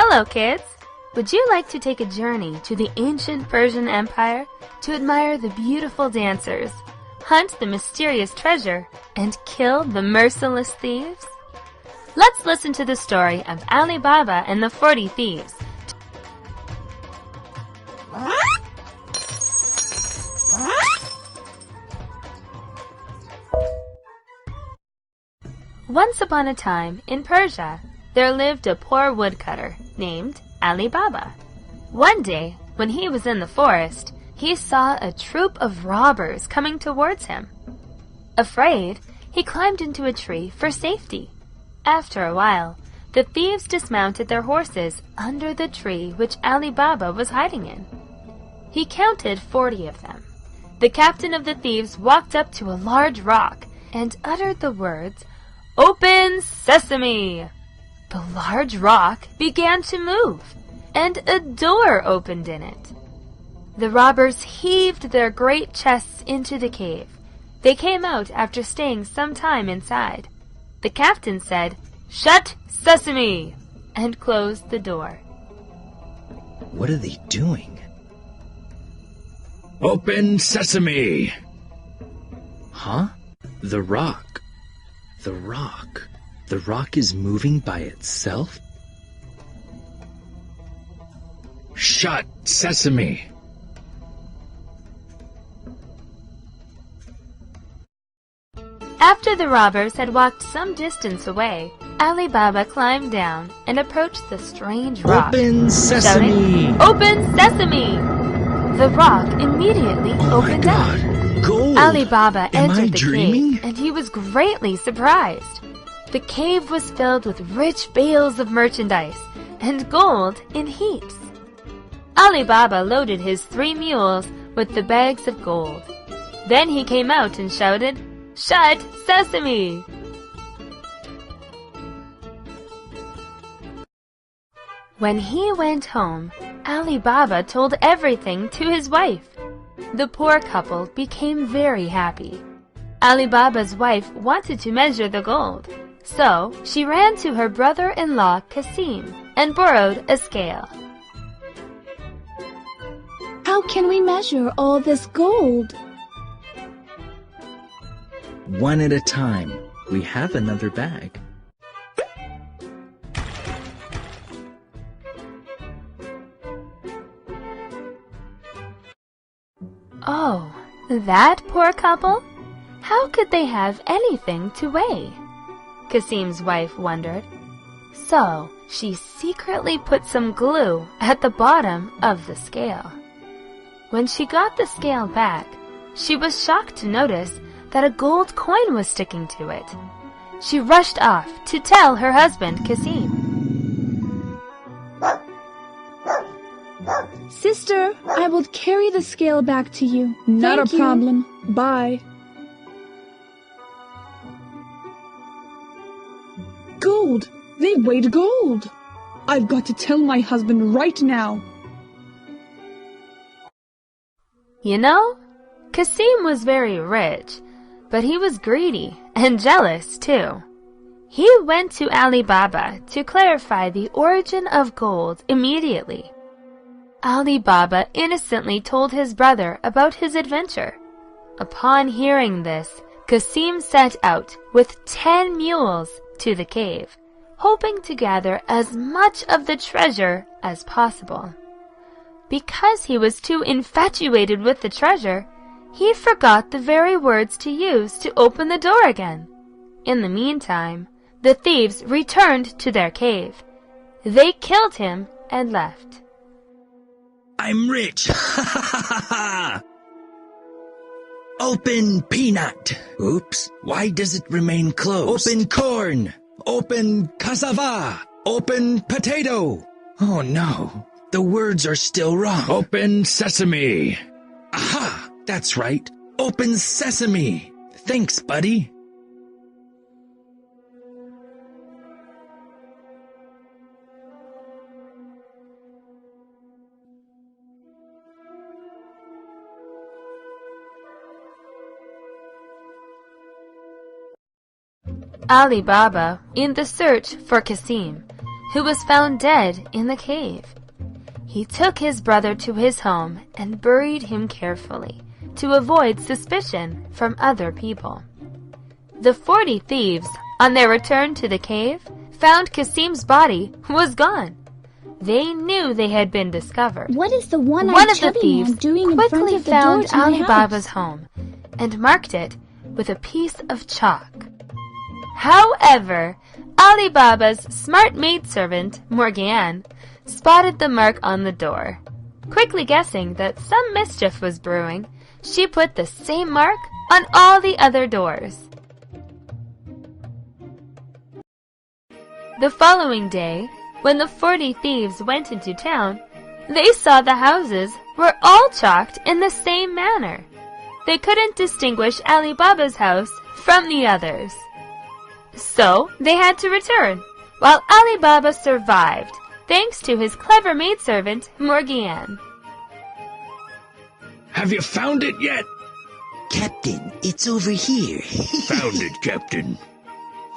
Hello, kids! Would you like to take a journey to the ancient Persian Empire to admire the beautiful dancers, hunt the mysterious treasure, and kill the merciless thieves? Let's listen to the story of Alibaba and the 40 Thieves. Once upon a time, in Persia, there lived a poor woodcutter named Alibaba. One day, when he was in the forest, he saw a troop of robbers coming towards him. Afraid, he climbed into a tree for safety. After a while, the thieves dismounted their horses under the tree which Alibaba was hiding in. He counted 40 of them. The captain of the thieves walked up to a large rock and uttered the words, "Open Sesame!" The large rock began to move, and a door opened in it. The robbers heaved their great chests into the cave. They came out after staying some time inside. The captain said, "Shut Sesame!" and closed the door. What are they doing? Open Sesame! Huh? The rock. The rock. The rock is moving by itself? Shut Sesame! After the robbers had walked some distance away, Alibaba climbed down and approached the strange rock, Open Sesame! shouting, "Open Sesame!" The rock immediately opened up. Gold! Alibaba Am I entered the dreaming? cave, and he was greatly surprised. The cave was filled with rich bales of merchandise and gold in heaps. Alibaba loaded his 3 mules with the bags of gold. Then he came out and shouted, "Shut Sesame!" When he went home, Alibaba told everything to his wife. The poor couple became very happy. Alibaba's wife wanted to measure the gold, so she ran to her brother-in-law Kasim and borrowed a scale. How can we measure all this gold? One at a time. We have another bag. Oh, that poor couple? How could they have anything to weigh? Kasim's wife wondered. So she secretly put some glue at the bottom of the scale. When she got the scale back, she was shocked to notice that a gold coin was sticking to it. She rushed off to tell her husband, Kasim. Sister, I will carry the scale back to you. Not Thank a you. problem. Bye. Gold! They weighed gold! I've got to tell my husband right now. You know, Kasim was very rich, but he was greedy and jealous too. He went to Alibaba to clarify the origin of gold immediately. Alibaba innocently told his brother about his adventure. Upon hearing this, Kasim set out with 10 mules to the cave, hoping to gather as much of the treasure as possible. Because he was too infatuated with the treasure, he forgot the very words to use to open the door again. In the meantime, the thieves returned to their cave. They killed him and left. I'm rich! Ha ha ha ha! Open peanut! Oops, why does it remain closed? Open corn! Open cassava! Open potato! Oh no, the words are still wrong. Open Sesame! Aha! That's right. Open Sesame! Thanks, buddy. Alibaba, in the search for Kasim, who was found dead in the cave. He took his brother to his home and buried him carefully to avoid suspicion from other people. The 40 thieves, on their return to the cave, found Kasim's body was gone. They knew they had been discovered. What is the one of the thieves doing in front quickly of the door found to my Alibaba's house? home and marked it with a piece of chalk. However, Alibaba's smart maidservant, Morgiane, spotted the mark on the door. Quickly guessing that some mischief was brewing, she put the same mark on all the other doors. The following day, when the 40 thieves went into town, they saw the houses were all chalked in the same manner. They couldn't distinguish Alibaba's house from the others. So they had to return, while Alibaba survived, thanks to his clever maidservant, Morgiane. Have you found it yet? Captain, it's over here. Found it, Captain.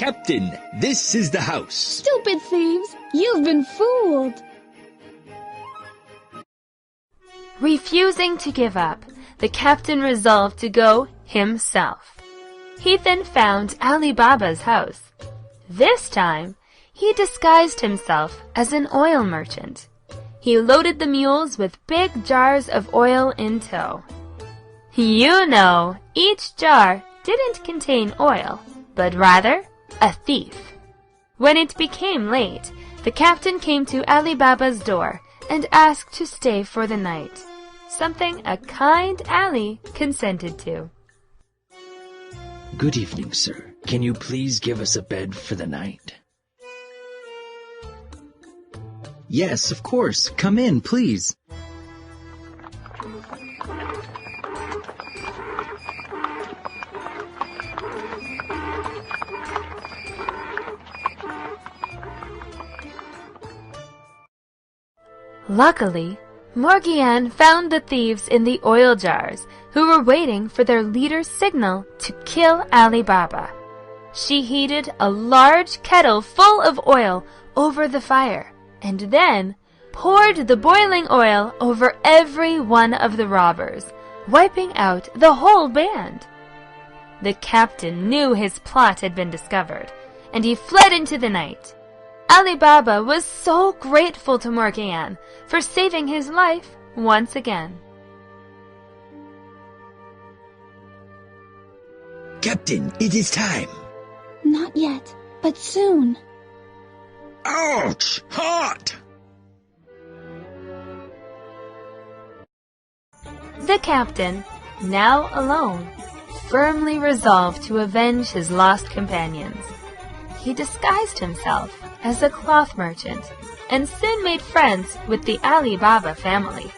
Captain, this is the house. Stupid thieves! You've been fooled! Refusing to give up, the captain resolved to go himself. He then found Alibaba's house. This time, he disguised himself as an oil merchant. He loaded the mules with big jars of oil in tow. You know, each jar didn't contain oil, but rather a thief. When it became late, the captain came to Alibaba's door and asked to stay for the night, something a kind Ali consented to. Good evening, sir. Can you please give us a bed for the night? Yes, of course. Come in, please. Luckily, Morgiane found the thieves in the oil jars, who were waiting for their leader's signal to kill Alibaba. She heated a large kettle full of oil over the fire, and then poured the boiling oil over every one of the robbers, wiping out the whole band. The captain knew his plot had been discovered, and he fled into the night. Alibaba was so grateful to Morgiane for saving his life once again. Captain, it is time. Not yet, but soon. Ouch! Hot! The captain, now alone, firmly resolved to avenge his lost companions. He disguised himself as a cloth merchant and soon made friends with the Alibaba family.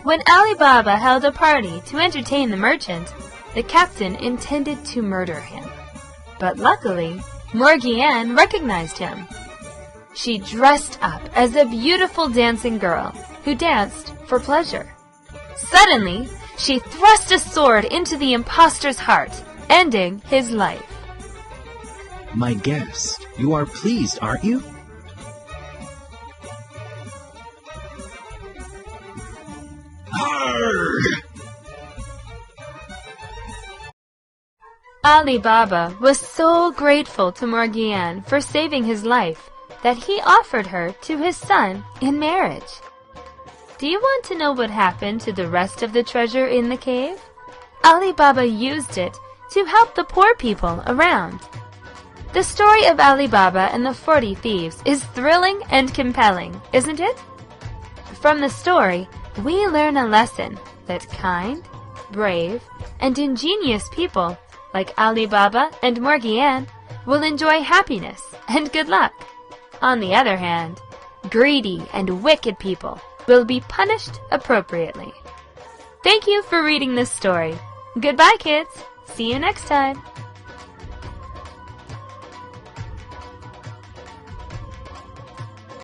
When Alibaba held a party to entertain the merchant, the captain intended to murder him. But luckily, Morgiane recognized him. She dressed up as a beautiful dancing girl who danced for pleasure. Suddenly, she thrust a sword into the impostor's heart, ending his life. My guest, you are pleased, aren't you? Arrgh! Alibaba was so grateful to Morgiane for saving his life that he offered her to his son in marriage. Do you want to know what happened to the rest of the treasure in the cave? Alibaba used it to help the poor people around. The story of Alibaba and the 40 thieves is thrilling and compelling, isn't it? From the story, we learn a lesson that kind, brave, and ingenious people like Alibaba and Morgiane will enjoy happiness and good luck. On the other hand, greedy and wicked people will be punished appropriately. Thank you for reading this story. Goodbye, kids. See you next time.